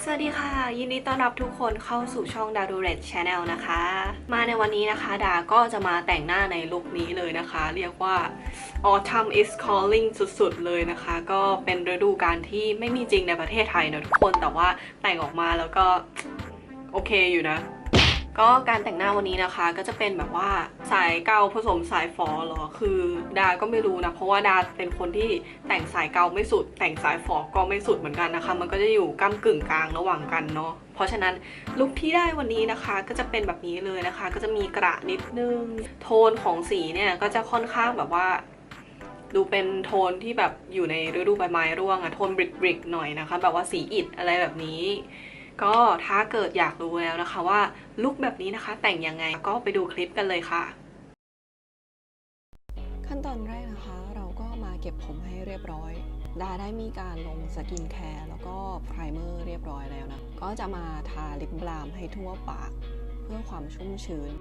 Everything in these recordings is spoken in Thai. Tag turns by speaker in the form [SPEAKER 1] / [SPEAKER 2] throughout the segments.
[SPEAKER 1] สวัสดีค่ะยินดีต้อนรับทุกคนเข้าสู่ช่อง Daduret Channel นะคะมาในวันนี้นะคะดาก็จะมาแต่งหน้าในลุคนี้เลยนะคะเรียกว่า Autumn is calling สุดๆเลยนะคะก็เป็นฤดูกาลที่ไม่มีจริงในประเทศไทยนะทุกคนแต่ว่าแต่งออกมาแล้วก็โอเคอยู่นะก็การแต่งหน้าวันนี้นะคะก็จะเป็นแบบว่าสายเกาผสมสายฝอเหรอคือดาก็ไม่รู้นะเพราะว่าดาเป็นคนที่แต่งสายเกาไม่สุดแต่งสายฝอก็ไม่สุดเหมือนกันนะคะมันก็จะอยู่ก้ำกึ่งกลางระหว่างกันเนาะเพราะฉะนั้นลุคที่ได้วันนี้นะคะก็จะเป็นแบบนี้เลยนะคะก็จะมีกระนิดนึงโทนของสีเนี่ยก็จะค่อนข้างแบบว่าดูเป็นโทนที่แบบอยู่ในฤดูใบไม้ร่วงอะโทนบริกๆหน่อยนะคะแบบว่าสีอิฐอะไรแบบนี้ก็ถ้าเกิดอยากรู้แล้วนะคะว่าลุคแบบนี้นะคะแต่งยังไงก็ไปดูคลิปกันเลยค่ะขั้นตอนแรกนะคะเราก็มาเก็บผมให้เรียบร้อยดาได้มีการลงสกินแคร์แล้วก็ไพรเมอร์เรียบร้อยแล้วนะก็จะมาทาลิปบาล์มให้ทั่วปากเพื่อความชุ่มชื้น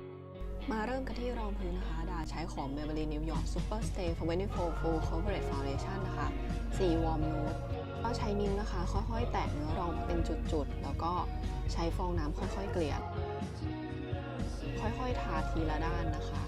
[SPEAKER 1] มาเริ่มกันที่รองพื้นนะคะดาใช้ของ Maybelline New York Super Stay 24 Full Coverage Foundation นะคะสี Warm Nude ก็ใช้นิ้วนะคะค่อยๆแตะเนื้อรองเป็นจุดๆแล้วก็ใช้ฟองน้ำค่อยๆเกลี่ยค่อยๆทาทีละด้านนะคะ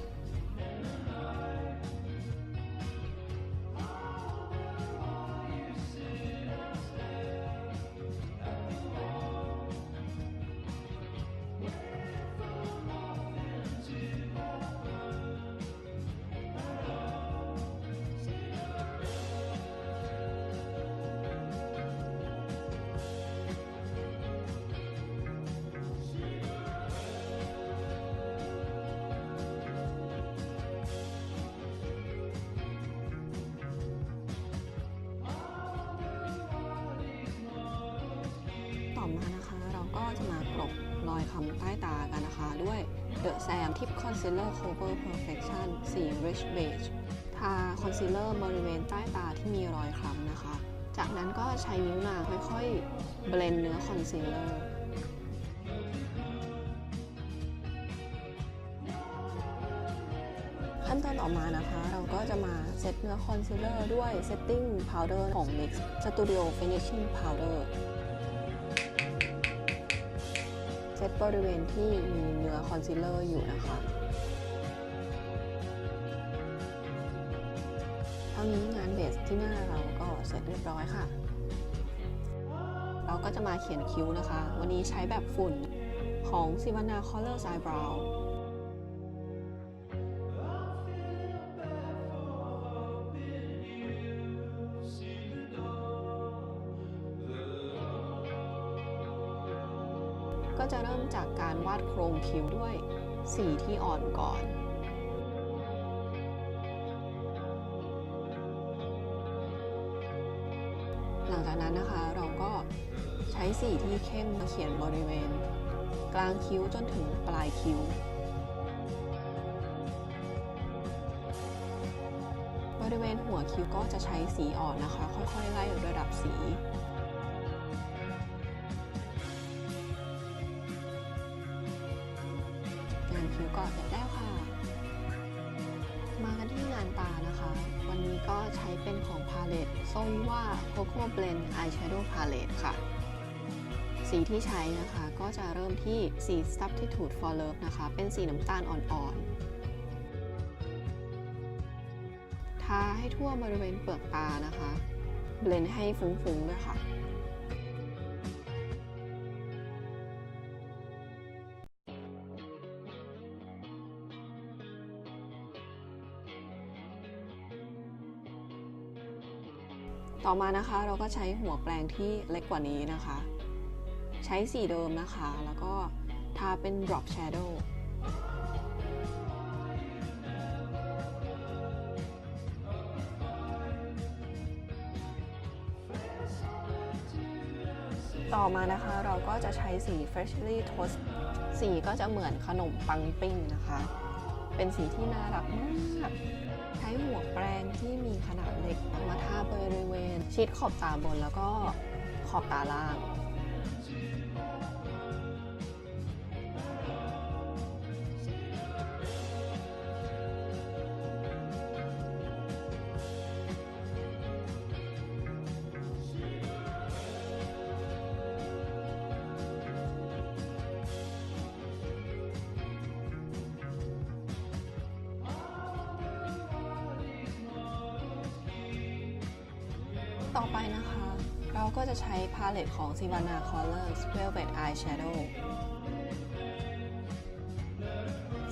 [SPEAKER 1] ต่อมานะคะเราก็จะมากลบรอยคำใต้ตากันนะคะด้วย The Sam Tip Concealer Cover Perfection สี Rich Beige ทาคอนซีลเลอร์บริเวณใต้ตาที่มีรอยคล้ำนะคะจากนั้นก็ใช้นิ้วนางค่อยๆเบลนเนื้อคอนซีลเลอร์ขั้นตอนต่อมานะคะเราก็จะมาเซตเนื้อคอนซีลเลอร์ด้วย Setting Powder ของ NYX Studio Finishing Powderเซตบริเวณที่มีเนื้อคอนซีลเลอร์อยู่นะคะเท่านี้งานเบสที่หน้าเราก็เสร็จเรียบร้อยค่ะเราก็จะมาเขียนคิ้วนะคะวันนี้ใช้แบบฝุ่นของ Sivana Colors Eyebrowก็จะเริ่มจากการวาดโครงคิ้วด้วยสีที่อ่อนก่อนหลังจากนั้นนะคะเราก็ใช้สีที่เข้มมาเขียนบริเวณกลางคิ้วจนถึงปลายคิ้วบริเวณหัวคิ้วก็จะใช้สีอ่อนนะคะค่อยๆไล่ระดับสีคิ้วก็เสร็จแล้วค่ะมากันที่งานตานะคะวันนี้ก็ใช้เป็นของพาเลตส้มว่า Coco Blend Eyeshadow Palette ค่ะสีที่ใช้นะคะก็จะเริ่มที่สี Substitute for Love นะคะเป็นสีน้ำตาลอ่อนๆทาให้ทั่วบริเวณเปลือกตานะคะเบลนด์ให้ฟุ้งๆด้วยค่ะต่อมานะคะเราก็ใช้หัวแปรงที่เล็กกว่านี้นะคะใช้สีเดิมนะคะแล้วก็ทาเป็น drop shadow ต่อมานะคะเราก็จะใช้สี freshly toast สีก็จะเหมือนขนมปังปิ้งนะคะเป็นสีที่น่ารักมากใช้หัวแปรงที่มีขนาดเล็กมาทาบริเวณชิดขอบตาบนแล้วก็ขอบตาล่าง ต ต่อไปนะคะเราก็จะใช้พาเลตของ Savannah Colors Velvet Eyeshadow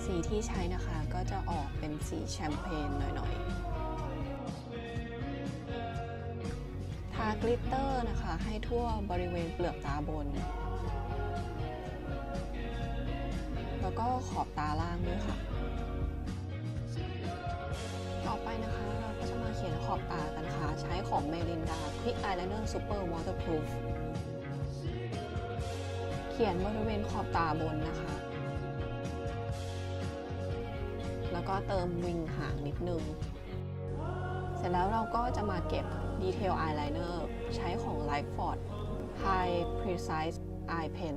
[SPEAKER 1] สีที่ใช้นะคะก็จะออกเป็นสีแชมเปญหน่อยๆทากลิตเตอร์นะคะให้ทั่วบริเวณเปลือกตาบนแล้วก็ขอบตาล่างด้วยค่ะต่อไปนะคะเราก็จะมาเขียนขอบตากันค่ะใช้ของ Melinda Quick Eyeliner Super Waterproof เขียนบริเวณขอบตาบนนะคะแล้วก็เติมวิงหางนิดนึงเสร็จแล้วเราก็จะมาเก็บดีเทลอายไลเนอร์ใช้ของ Lifeford High Precise Eye Pen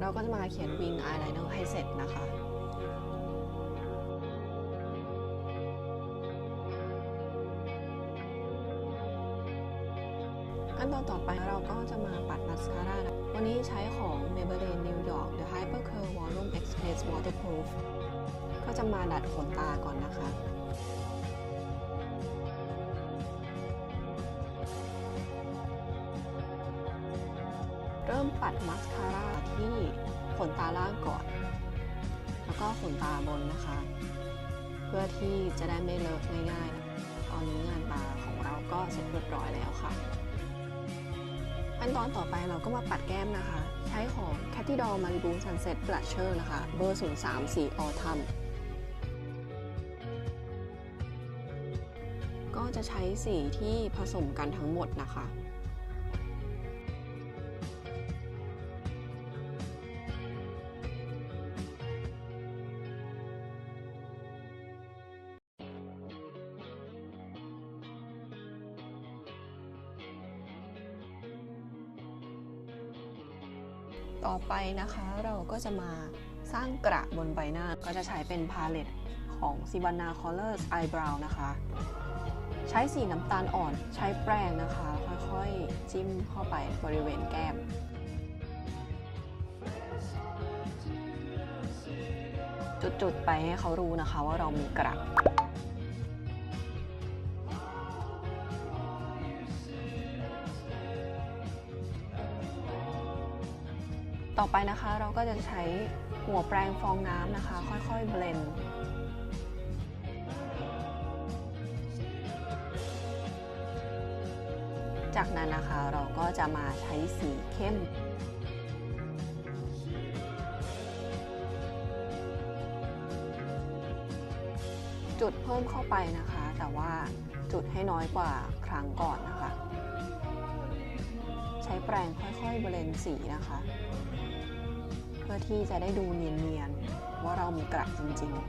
[SPEAKER 1] เราก็จะมาเขียนวิงอายไลเนอร์ให้เสร็จนะคะขั้นตอนต่อไปเราก็จะมาปัดมัสคาร่าวันนี้ใช้ของ Maybelline New York The Hyper Curl Volume Express Waterproof ก็จะมาดัดขนตาก่อนนะคะเริ่มปัดมัสคาร่าที่ขนตาล่างก่อนแล้วก็ขนตาบนนะคะเพื่อที่จะได้ไม่เลอะง่ายๆตอนนี้งานตาของเราก็เสร็จเรียบร้อยแล้วค่ะขั้นตอนต่อไปเราก็มาปัดแก้มนะคะใช้ของ Catty Doll Malibu Sunset Blusher นะคะเบอร์ 03 สี Autumn ก็จะใช้สีที่ผสมกันทั้งหมดนะคะต่อไปนะคะเราก็จะมาสร้างกระบนใบหน้าก็จะใช้เป็นพาเลตของ Savannah Colors Eyebrow นะคะใช้สีน้ำตาลอ่อนใช้แปรงนะคะค่อยๆจิ้มเข้าไปบริเวณแก้มจุดๆไปให้เขารู้นะคะว่าเรามีกระต่อไปนะคะเราก็จะใช้หัวแปรงฟองน้ำนะคะค่อยๆเบลนด์จากนั้นนะคะเราก็จะมาใช้สีเข้มจุดเพิ่มเข้าไปนะคะแต่ว่าจุดให้น้อยกว่าครั้งก่อนนะคะใช้แปรงค่อยๆเบลนด์สีนะคะเพื่อที่จะได้ดูเนียนๆว่าเรามีกระจริงๆ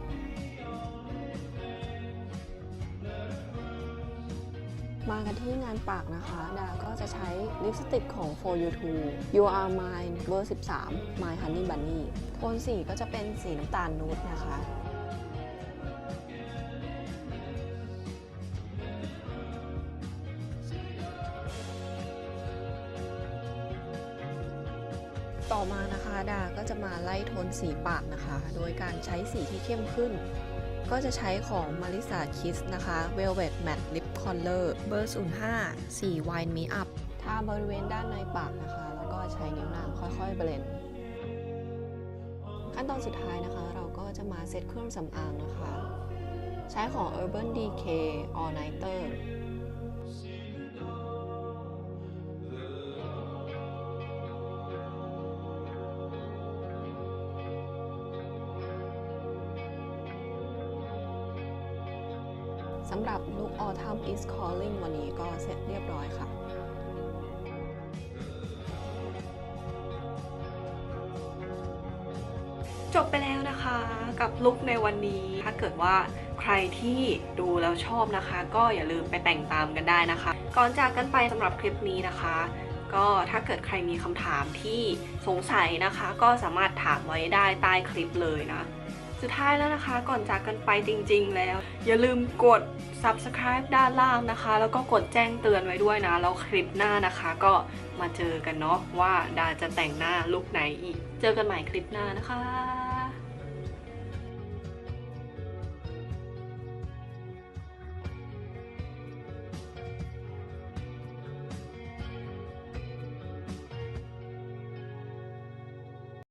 [SPEAKER 1] มากันที่งานปากนะคะดาก็จะใช้ลิปสติกของ For You To You Are Mine เบอร์ 13 My Honey Bunny โทนสีก็จะเป็นสีน้ำตาลนูดนะคะต่อมานะคะดาก็จะมาไล่โทนสีปากนะคะโดยการใช้สีที่เข้มขึ้นก็จะใช้ของ Marisa Kiss นะคะ Velvet Matte Lip Color เบอร์ 05 สี Wine Me Up ทาบริเวณด้านในปากนะคะแล้วก็ใช้นิ้วนางค่อยๆเบลนด์ขั้นตอนสุดท้ายนะคะเราก็จะมาเซตเครื่องสำอางนะคะใช้ของ Urban Decay All Nighterสำหรับลุค Autumn is Calling วันนี้ก็เสร็จเรียบร้อยค่ะจบไปแล้วนะคะกับลุคในวันนี้ถ้าเกิดว่าใครที่ดูแล้วชอบนะคะก็อย่าลืมไปแต่งตามกันได้นะคะก่อนจากกันไปสำหรับคลิปนี้นะคะก็ถ้าเกิดใครมีคำถามที่สงสัยนะคะก็สามารถถามไว้ได้ใต้คลิปเลยนะสุดท้ายแล้วนะคะก่อนจากกันไปจริงๆแล้วอย่าลืมกด Subscribe ด้านล่างนะคะแล้วก็กดแจ้งเตือนไว้ด้วยนะแล้วคลิปหน้านะคะก็มาเจอกันเนาะว่าดาจะแต่งหน้าลุคไหนอีกเจอกันใหม่คลิปหน้านะคะ